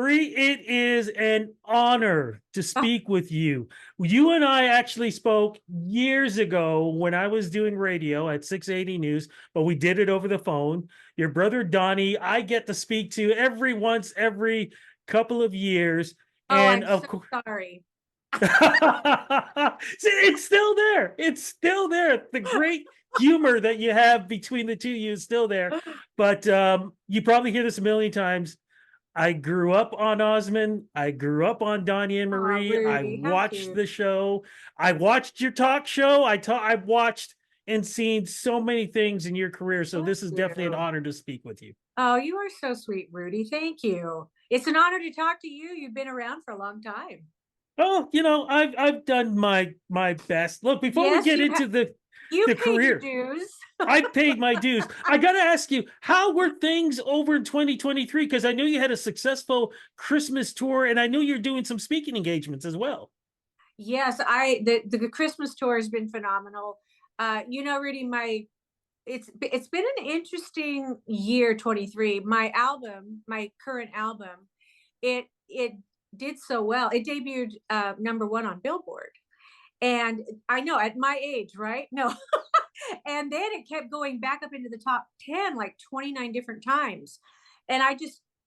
Marie, it is an honor to speak with you. You and I actually spoke years ago when I was doing radio at 680 News, but we did it over the phone. Your brother Donnie, I get to speak to every couple of years. Oh, And I'm of so course, sorry. it's still there. It's still there. The great humor that you have between the two of you is still there. But you probably hear this a million times. I grew up on Osmond. I grew up on Donny and Oh, Marie. I Rudy, how watched cute. the show. I watched your talk show. I've watched and seen so many things in your career. So Thank this is definitely an you. honor to speak with you. Oh, you are so sweet, Rudy. Thank you. It's an honor to talk to you. You've been around for a long time. Oh, I've done my best. Look, before we Yes, get into you the paid your career, dues. I paid my dues. I got to ask you, how were things over in 2023? Because I know you had a successful Christmas tour, and I know you're doing some speaking engagements as well. Yes, the Christmas tour has been phenomenal. Rudy, it's been an interesting year 23. My current album, it did so well. It debuted number one on Billboard. And I know at my age, right? No. And then it kept going back up into the top 10 like 29 different times. And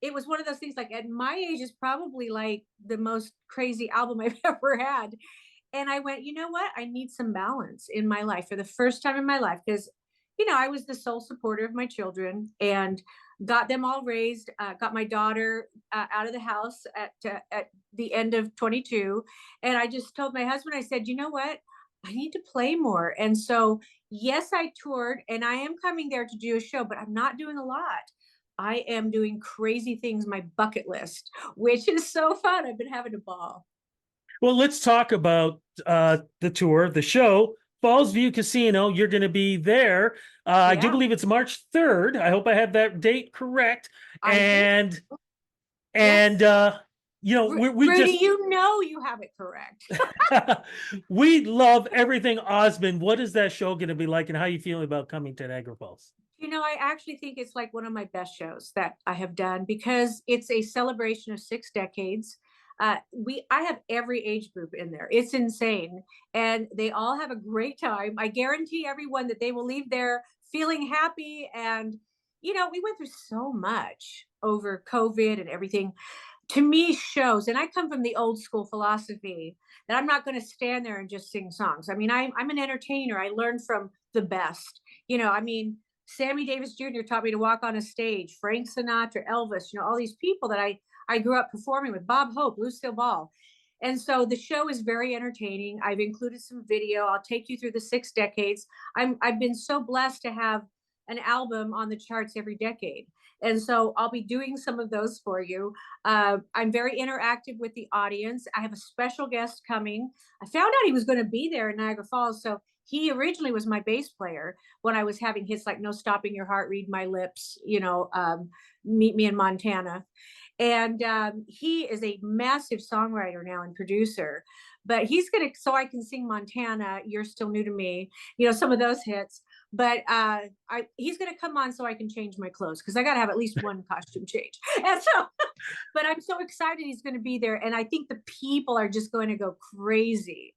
it was one of those things like at my age is probably like the most crazy album I've ever had. And I went, you know what? I need some balance in my life for the first time in my life because, I was the sole supporter of my children and got them all raised, got my daughter out of the house at the end of 22. And I just told my husband, I said, you know what? I need to play more. And so, yes, I toured and I am coming there to do a show, but I'm not doing a lot. I am doing crazy things, my bucket list, which is so fun. I've been having a ball. Well, let's talk about the tour, the show, Fallsview Casino. You're going to be there. I do Yeah, believe it's March 3rd. I hope I have that date correct. I think, And yes. and we Rudy, just you know you have it correct. we love everything Osmond. What is that show going to be like, and how are you feeling about coming to Niagara Falls? I actually think it's like one of my best shows that I have done because it's a celebration of 6 decades. I have every age group in there. It's insane, and they all have a great time. I guarantee everyone that they will leave there feeling happy. And we went through so much over COVID and everything. To me, shows, and I come from the old school philosophy that I'm not going to stand there and just sing songs. I mean, I'm an entertainer. I learned from the best. I mean, Sammy Davis Jr. taught me to walk on a stage, Frank Sinatra, Elvis, all these people that I grew up performing with, Bob Hope, Lucille Ball. And so the show is very entertaining. I've included some video. I'll take you through the 6 decades. I've been so blessed to have an album on the charts every decade. And so I'll be doing some of those for you. I'm very interactive with the audience. I have a special guest coming. I found out he was going to be there in Niagara Falls. So he originally was my bass player when I was having hits like No Stopping Your Heart, Read My Lips, Meet Me in Montana. And he is a massive songwriter now and producer. But he's going to, so I can sing Montana, You're Still New to Me, some of those hits. But he's going to come on so I can change my clothes because I got to have at least one costume change. And so, but I'm so excited he's going to be there. And I think the people are just going to go crazy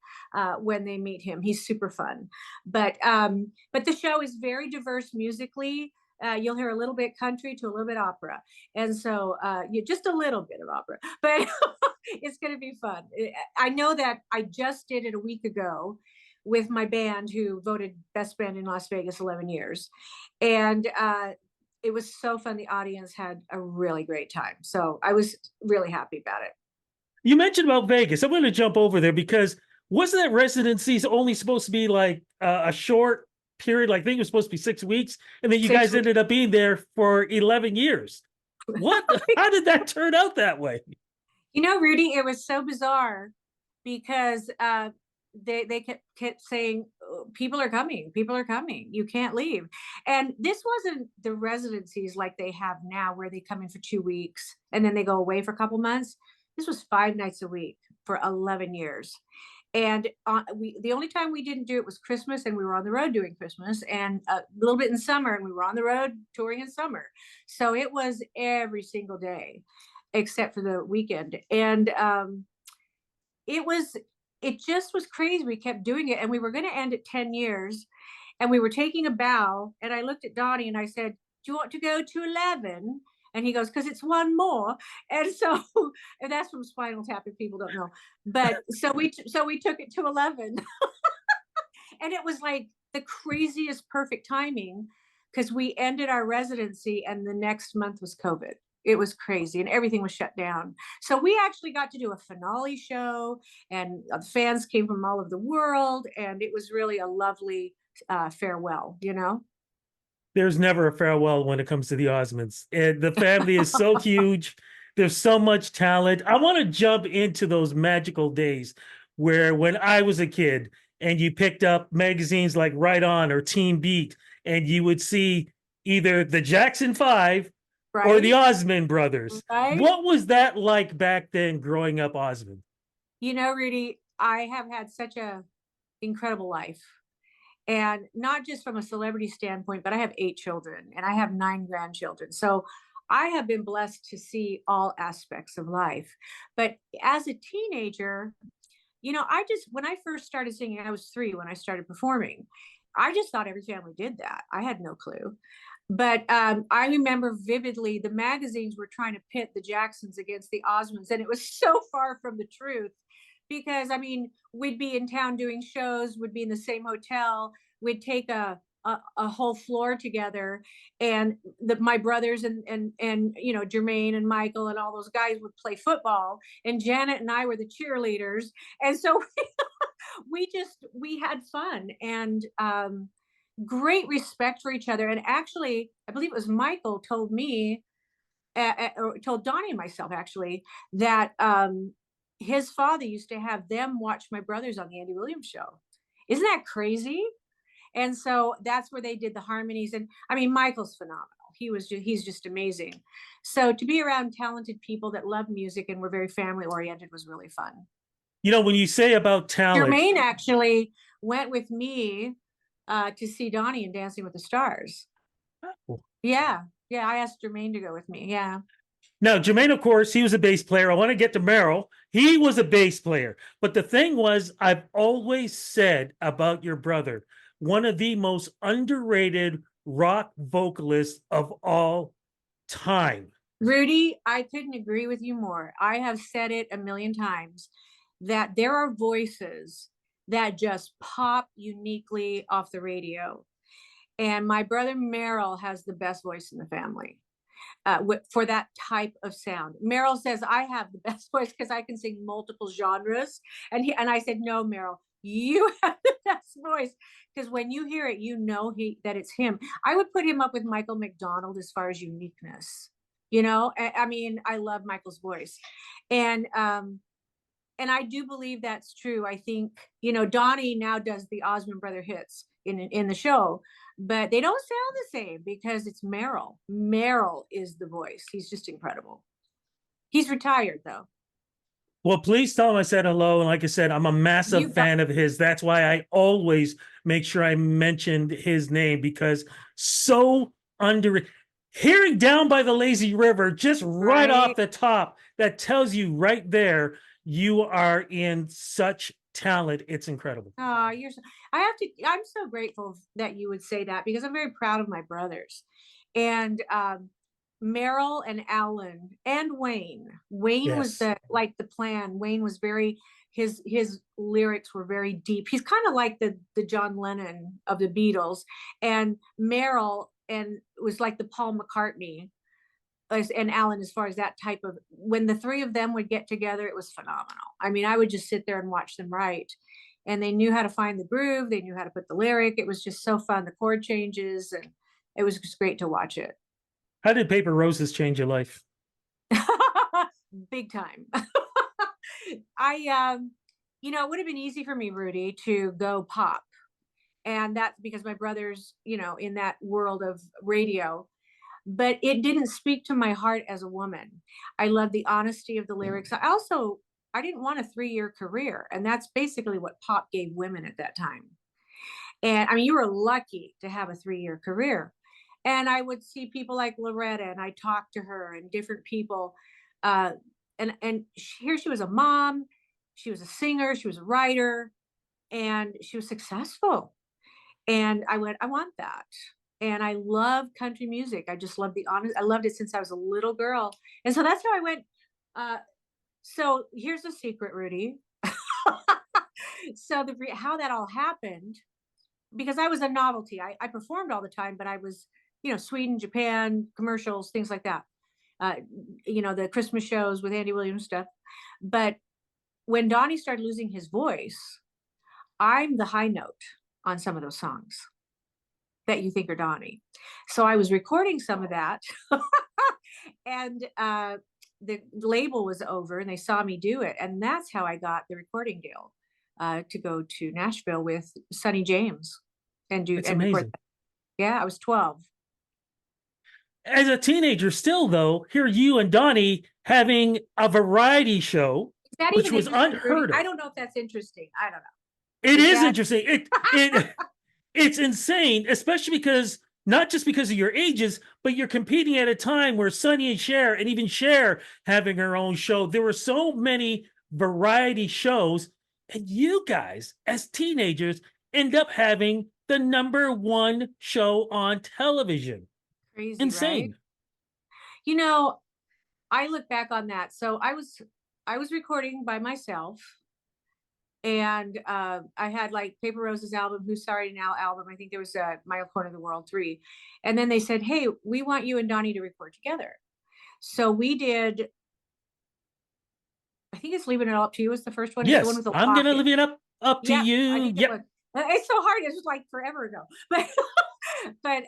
when they meet him. He's super fun. But the show is very diverse musically. You'll hear a little bit country to a little bit opera, and so just a little bit of opera, but it's going to be fun. I know that I just did it a week ago with my band, who voted best band in Las Vegas 11 years, and it was so fun. The audience had a really great time, so I was really happy about it. You mentioned about Vegas. I'm going to jump over there because wasn't that residencies only supposed to be like a short period? Like I think it was supposed to be 6 weeks, and then you Six guys weeks. ended up being there for 11 years. What? How did that turn out that way? Rudy, it was so bizarre because they kept saying people are coming, you can't leave. And this wasn't the residencies like they have now where they come in for 2 weeks and then they go away for a couple months. This was 5 nights a week for 11 years. And the only time we didn't do it was Christmas, and we were on the road doing Christmas, and a little bit in summer, and we were on the road touring in summer. So it was every single day. except for the weekend. And it was, it just was crazy. We kept doing it, and we were going to end at 10 years, and we were taking a bow. And I looked at Donnie and I said, "Do you want to go to 11?" And he goes, "Because it's one more." And so, and that's from Spinal Tap, if people don't know. But so we took it to 11, and it was like the craziest perfect timing, because we ended our residency and the next month was COVID. It was crazy and everything was shut down. So we actually got to do a finale show, and fans came from all over the world, and it was really a lovely farewell, you know? There's never a farewell when it comes to the Osmonds. And the family is so huge. There's so much talent. I want to jump into those magical days where when I was a kid and you picked up magazines like Right On or Teen Beat, and you would see either the Jackson Five or the Right? Osmond brothers. Right? What was that like back then growing up Osmond? You know, Rudy, I have had such a incredible life. And not just from a celebrity standpoint, but I have 8 children and I have 9 grandchildren. So I have been blessed to see all aspects of life. But as a teenager, you know, I just, when I first started singing, I was 3 when I started performing. I just thought every family did that. I had no clue. But I remember vividly the magazines were trying to pit the Jacksons against the Osmonds, and it was so far from the truth. Because I mean, we'd be in town doing shows, would be in the same hotel, we'd take a whole floor together, and my brothers and you know, Jermaine and Michael and all those guys would play football, and Janet and I were the cheerleaders, and so we had fun, and great respect for each other. And actually, I believe it was Michael told me, or told Donnie and myself actually, that his father used to have them watch my brothers on the Andy Williams show. Isn't that crazy? And so that's where they did the harmonies. And I mean, Michael's phenomenal. He's just amazing. So to be around talented people that love music and were very family oriented was really fun. You know, when you say about talent, Jermaine actually went with me to see Donnie and Dancing with the Stars. Yeah. Yeah. I asked Jermaine to go with me. Yeah. now, Jermaine, of course, he was a bass player. I want to get to Merrill. He was a bass player. But the thing was, I've always said about your brother, one of the most underrated rock vocalists of all time. Rudy, I couldn't agree with you more. I have said it a million times that there are voices that just pop uniquely off the radio. And my brother Merrill has the best voice in the family for that type of sound. Merrill says I have the best voice because I can sing multiple genres, and I said no, Merrill, you have the best voice because when you hear it, you know that it's him. I would put him up with Michael McDonald as far as uniqueness. You know, I mean, I love Michael's voice, and I do believe that's true. I think, you know, Donnie now does the Osmond Brother hits in the show, but they don't sound the same because it's Merrill. Merrill is the voice. He's just incredible. He's retired though. Well, please tell him I said hello. And like I said, I'm a massive You got, fan of his. That's why I always make sure I mentioned his name because so under hearing Down by the Lazy River, just right off right? the top, that tells you right there, you are in such talent. It's incredible. Oh, I have to, I'm so grateful that you would say that because I'm very proud of my brothers. And Merrill and Alan and Wayne. Wayne was Yes. the plan. Wayne was very, his lyrics were very deep. He's kind of like the John Lennon of the Beatles. And Merrill and was like the Paul McCartney and Alan, as far as that type of, when the 3 of them would get together, it was phenomenal. I mean, I would just sit there and watch them write. And they knew how to find the groove, they knew how to put the lyric. It was just so fun, the chord changes, and it was just great to watch it. How did Paper Roses change your life? Big time. You know, it would have been easy for me, Rudy, to go pop. And that's because my brother's, you know, in that world of radio, but it didn't speak to my heart as a woman. I love the honesty of the lyrics. I didn't want a 3-year career, and that's basically what pop gave women at that time. And I mean, you were lucky to have a 3-year career. And I would see people like Loretta, and I talked to her and different people. uh, here she was a mom, she was a singer, she was a writer, and she was successful. And I went, I want that. And I love country music. I just love the honest. I loved it since I was a little girl. And so that's how I went. Uh, so here's the secret, Rudy. So how that all happened, because I was a novelty. I performed all the time, but I was, Sweden, Japan, commercials, things like that. Uh, the Christmas shows with Andy Williams stuff. But when Donnie started losing his voice, I'm the high note on some of those songs that you think are Donnie. So I was recording some of that, and the label was over, and they saw me do it, and that's how I got the recording deal to go to Nashville with Sonny James and It's record. amazing. Yeah, I was 12. As a teenager, still though, here you and Donnie having a variety show, Is that which even was interesting, Rudy? unheard I of. don't know if that's interesting. I don't It know. Is is that interesting. It's insane, especially because not just because of your ages, but you're competing at a time where Sonny and Cher, and even Cher having her own show. There were so many variety shows, and you guys, as teenagers, end up having the #1 show on television. crazy, right? Insane. You know, I look back on that. So I was recording by myself, and I had like Paper Rose's album, Who's Sorry Now album. I think there was My Corner of the World 3. And then they said, hey, we want you and Donnie to record together. So we did, I think it's Leaving It All Up to You was the first one. It's the one Yes, with the I'm gonna locket. leave it up to Yeah, I you. think it Yep. was. It's so hard. It's just like forever ago. But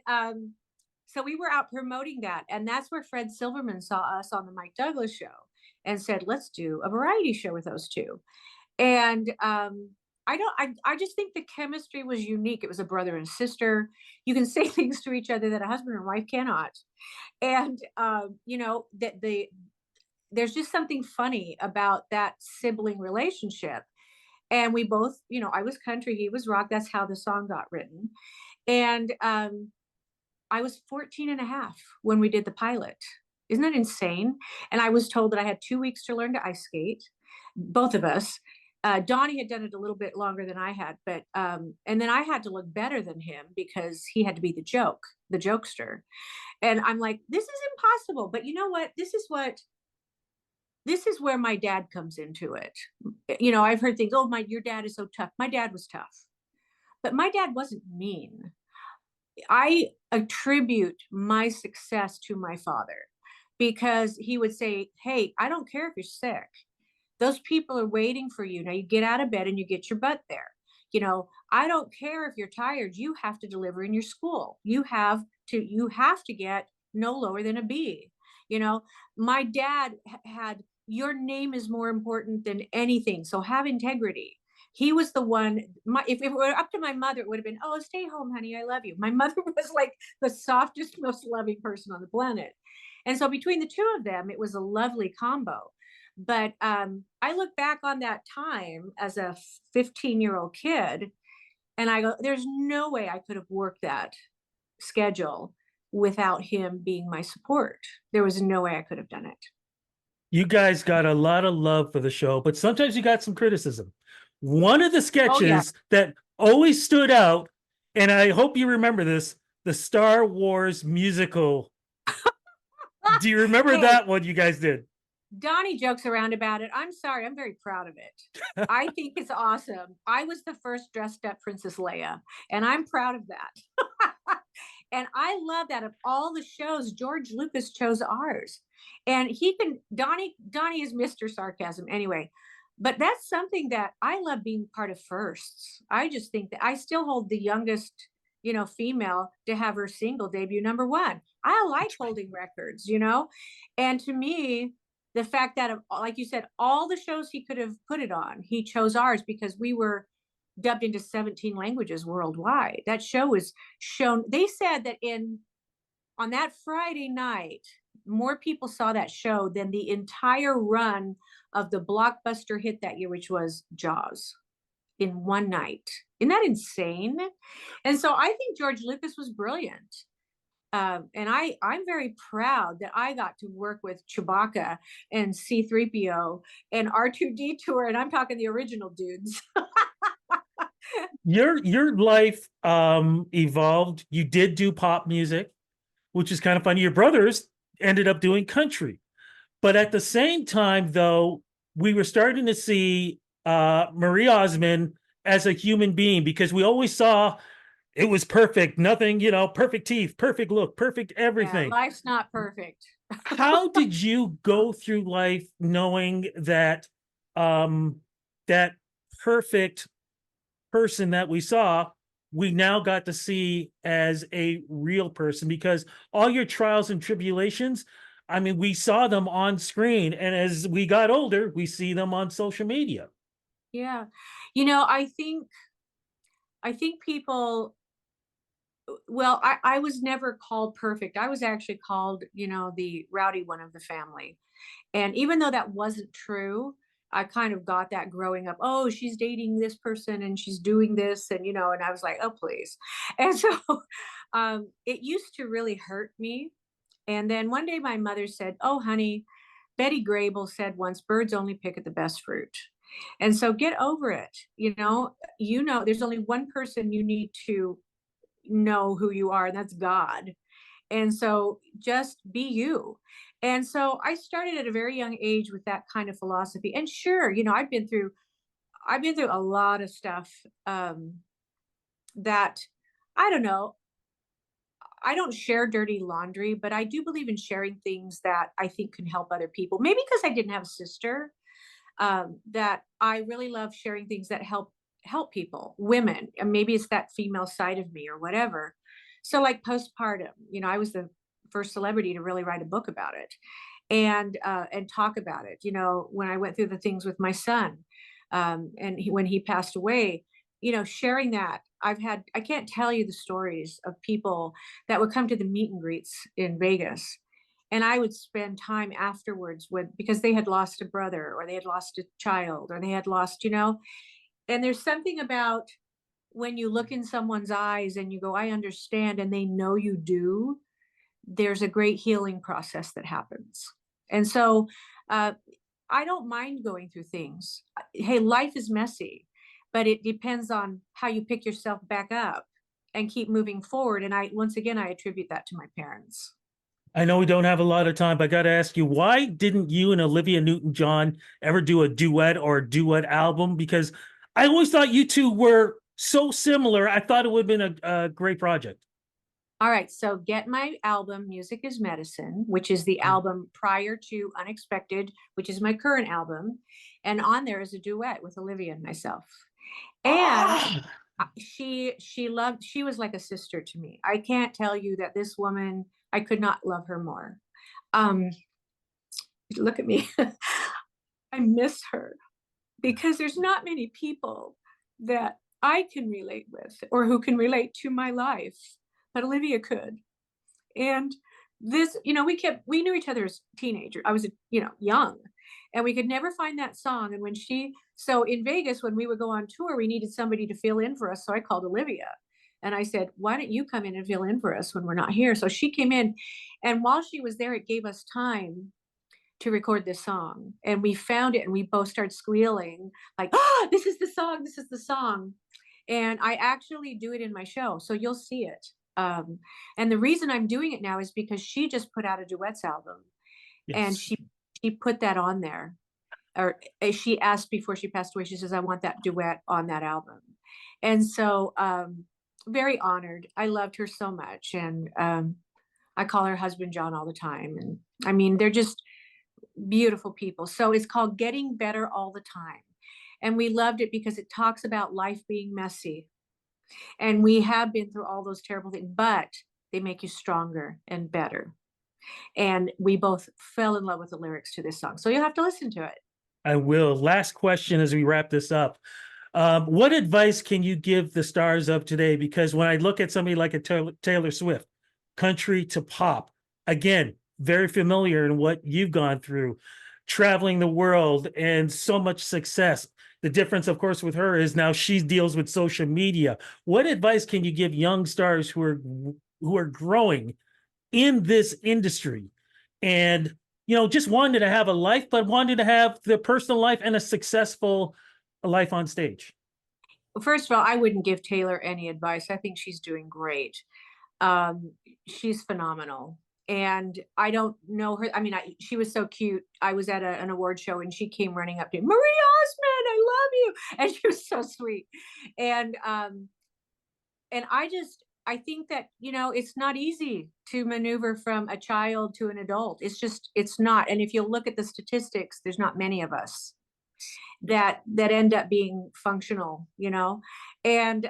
so we were out promoting that, and that's where Fred Silverman saw us on the Mike Douglas show and said, let's do a variety show with those two. And I just think the chemistry was unique. It was a brother and sister. You can say things to each other that a husband and wife cannot. And that there's just something funny about that sibling relationship. And we both, I was country, he was rock. That's how the song got written. And I was 14 and a half when we did the pilot. Isn't that insane? And I was told that I had 2 weeks to learn to ice skate, both of us. Donnie had done it a little bit longer than I had, but and then I had to look better than him because he had to be the joke, the jokester. And I'm like, this is impossible. But you know what? This is where my dad comes into it. I've heard things, oh, your dad is so tough. My dad was tough, but my dad wasn't mean. I attribute my success to my father because he would say, hey, I don't care if you're sick. Those people are waiting for you. Now you get out of bed and you get your butt there. I don't care if you're tired. You have to deliver in your school. You have to get no lower than a B. My dad had, your name is more important than anything. So have integrity. He was the one, if it were up to my mother, it would have been, oh, stay home, honey. I love you. My mother was like the softest, most loving person on the planet. And so between the two of them, it was a lovely combo. But I look back on that time as a 15-year-old kid, and I go, there's no way I could have worked that schedule without him being my support. There was no way I could have done it. You guys got a lot of love for the show, but sometimes you got some criticism. One of the Oh yeah. sketches that always stood out, and I hope you remember this, the Star Wars musical. Do you remember Hey, that one you guys did? Donnie jokes around about it. I'm sorry. I'm very proud of it. I think it's awesome. I was the first dressed up Princess Leia, and I'm proud of that. And I love that of all the shows, George Lucas chose ours. And Donnie is Mr. Sarcasm anyway. But that's something that I love being part of firsts. I just think that I still hold the youngest, female to have her single debut #1. I like holding records. And to me, the fact that, like you said, all the shows he could have put it on, he chose ours because we were dubbed into 17 languages worldwide. That show was shown. They said that on that Friday night, more people saw that show than the entire run of the blockbuster hit that year, which was Jaws, in one night. Isn't that insane? And so I think George Lucas was brilliant. And I'm very proud that I got to work with Chewbacca and C-3PO and R2-D2, and I'm talking the original dudes. Your life evolved. You did do pop music, which is kind of funny. Your brothers ended up doing country. But at the same time, though, we were starting to see Marie Osmond as a human being, because we always saw it was perfect, nothing, perfect teeth, perfect look, perfect Yeah, everything. life's not perfect. How did you go through life knowing that that perfect person that we saw, we now got to see as a real person? Because all your trials and tribulations, I mean, we saw them on screen, and as we got older, we see them on social media. Yeah. I think people, well, I was never called perfect. I was actually called, the rowdy one of the family. And even though that wasn't true, I kind of got that growing up. Oh, she's dating this person and she's doing this, and I was like, oh, please. And so it used to really hurt me. And then one day my mother said, oh, honey, Betty Grable said once, birds only pick at the best fruit. And so get over it. There's only one person you need to know who you are, and that's God. And so just be you. And so I started at a very young age with that kind of philosophy. And sure, I've been through a lot of stuff, that I don't know. I don't share dirty laundry, but I do believe in sharing things that I think can help other people. Maybe because I didn't have a sister, that I really love sharing things that help people, women, and maybe it's that female side of me or whatever. So like postpartum, I was the first celebrity to really write a book about it, and talk about it. When I went through the things with my son, when he passed away, sharing that. I can't tell you the stories of people that would come to the meet and greets in Vegas, and I would spend time afterwards because they had lost a brother, or they had lost a child, or they had lost, and there's something about when you look in someone's eyes and you go, I understand, and they know you do, there's a great healing process that happens. And so uh, I don't mind going through things. Hey, life is messy, but it depends on how you pick yourself back up and keep moving forward. And once again, I attribute that to my parents. I know we don't have a lot of time, but I got to ask you, why didn't you and Olivia Newton-John ever do a duet or a duet album? Because I always thought you two were so similar. I thought it would have been a great project. All right, so get my album, Music is Medicine, which is the album prior to Unexpected, which is my current album. And on there is a duet with Olivia and myself. And Ah, she was like a sister to me. I can't tell you that this woman, I could not love her more. Um, Look at me. I miss her because there's not many people that I can relate with or who can relate to my life, but Olivia could. And this, we knew each other as teenagers. I was, young, and we could never find that song. And so in Vegas, when we would go on tour, we needed somebody to fill in for us. So I called Olivia and I said, why don't you come in and fill in for us when we're not here? So she came in, and while she was there, it gave us time to record this song. And we found it, and we both started squealing like, oh, this is the song. This is the song. And I actually do it in my show. So you'll see it. And the reason I'm doing it now is because she just put out a duets album, and yes. she put that on there, or she asked before she passed away. She says, I want that duet on that album. And so very honored. I loved her so much. And I call her husband John all the time. And I mean, they're just beautiful people. So it's called Getting Better All the Time. And we loved it because it talks about life being messy. And we have been through all those terrible things, but they make you stronger and better. And we both fell in love with the lyrics to this song. So you'll have to listen to it. I will. Last question as we wrap this up. What advice can you give the stars of today? Because when I look at somebody like a Taylor Swift, country to pop, again, very familiar in what you've gone through, traveling the world and so much success. The difference, of course, with her is now she deals with social media. What advice can you give young stars who are growing in this industry, and just wanted to have a life, but wanted to have the personal life and a successful life on stage. First of all, I wouldn't give Taylor any advice. I think she's doing great. Um, she's phenomenal. And I don't know her. I mean, she was so cute. I was at an award show and she came running up to me, Marie Osmond, I love you. And she was so sweet. And I think that, it's not easy to maneuver from a child to an adult. It's not. And if you look at the statistics, there's not many of us that end up being functional, and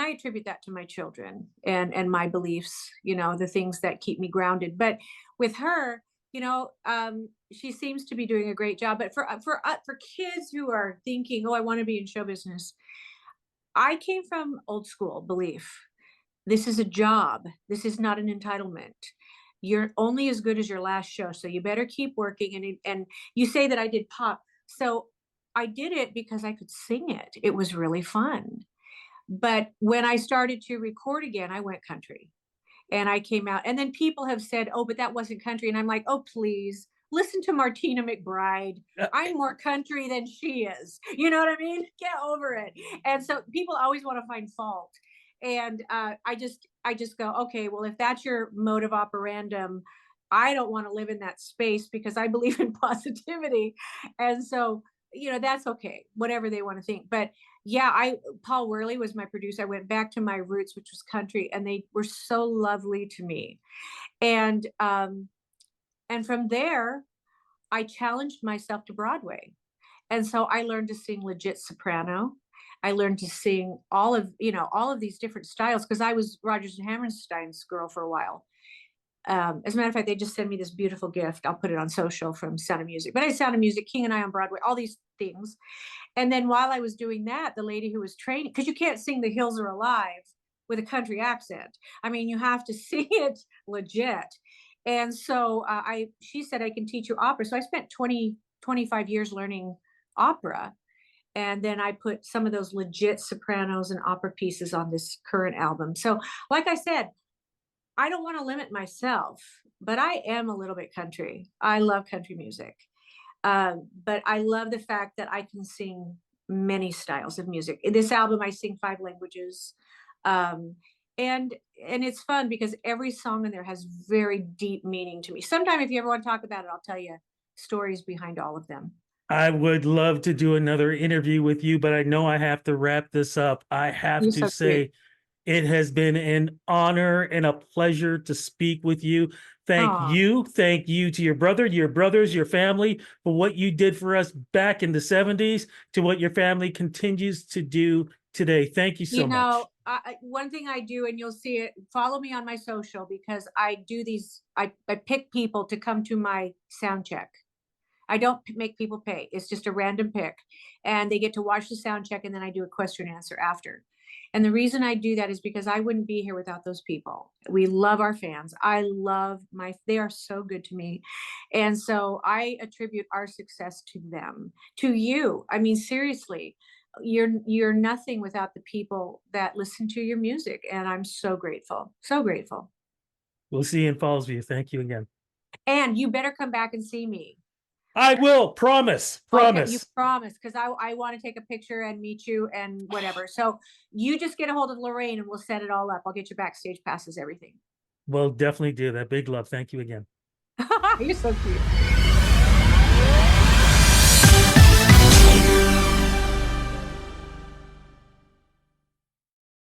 I attribute that to my children and my beliefs, the things that keep me grounded. But with her, she seems to be doing a great job. But for kids who are thinking, oh, I want to be in show business, I came from old school belief. This is a job. This is not an entitlement. You're only as good as your last show, so you better keep working. And you say that I did pop, so I did it because I could sing it. It was really fun. But when I started to record again, I went country, and I came out. And then people have said, "Oh, but that wasn't country," and I'm like, "Oh, please." Listen to Martina McBride. I'm more country than she is. You know what I mean? Get over it. And so people always want to find fault. And I just go, okay, well, if that's your mode of operandum, I don't want to live in that space because I believe in positivity. And so, that's okay, whatever they want to think. But yeah, Paul Worley was my producer. I went back to my roots, which was country, and they were so lovely to me. And from there, I challenged myself to Broadway. And so I learned to sing legit soprano. I learned to sing all of these different styles because I was Rodgers and Hammerstein's girl for a while. As a matter of fact, they just sent me this beautiful gift. I'll put it on social from Sound of Music. But I Sound of Music, King and I on Broadway, all these things. And then while I was doing that, the lady who was training, because you can't sing The Hills Are Alive with a country accent. I mean, you have to sing it legit. And so she said, I can teach you opera. So I spent 25 years learning opera. And then I put some of those legit sopranos and opera pieces on this current album. So like I said, I don't want to limit myself, but I am a little bit country. I love country music. But I love the fact that I can sing many styles of music. In this album, I sing 5 languages. And it's fun because every song in there has very deep meaning to me. Sometime if you ever want to talk about it, I'll tell you stories behind all of them. I would love to do another interview with you, but I know I have to wrap this up. I have You're to so cute. say it has been an honor and a pleasure to speak with you. Thank Oh, you. Thank you to your brother, your brothers, your family for what you did for us back in the 70s to what your family continues to do today. Thank you so much. one thing I do, and you'll see it, follow me on my social because I do these, I pick people to come to my sound check. I don't make people pay. It's just a random pick. And they get to watch the sound check, and then I do a question and answer after. And the reason I do that is because I wouldn't be here without those people. We love our fans. They are so good to me. And so I attribute our success to them, to you. I mean, seriously, you're nothing without the people that listen to your music. And I'm so grateful. So grateful. We'll see you in Fallsview. Thank you again. And you better come back and see me. I will. Promise. Okay, you Promise. promise, because I want to take a picture and meet you and whatever. So you just get a hold of Lorraine and we'll set it all up. I'll get you backstage passes, everything. We'll definitely do that. Big love. Thank you again. You're so cute.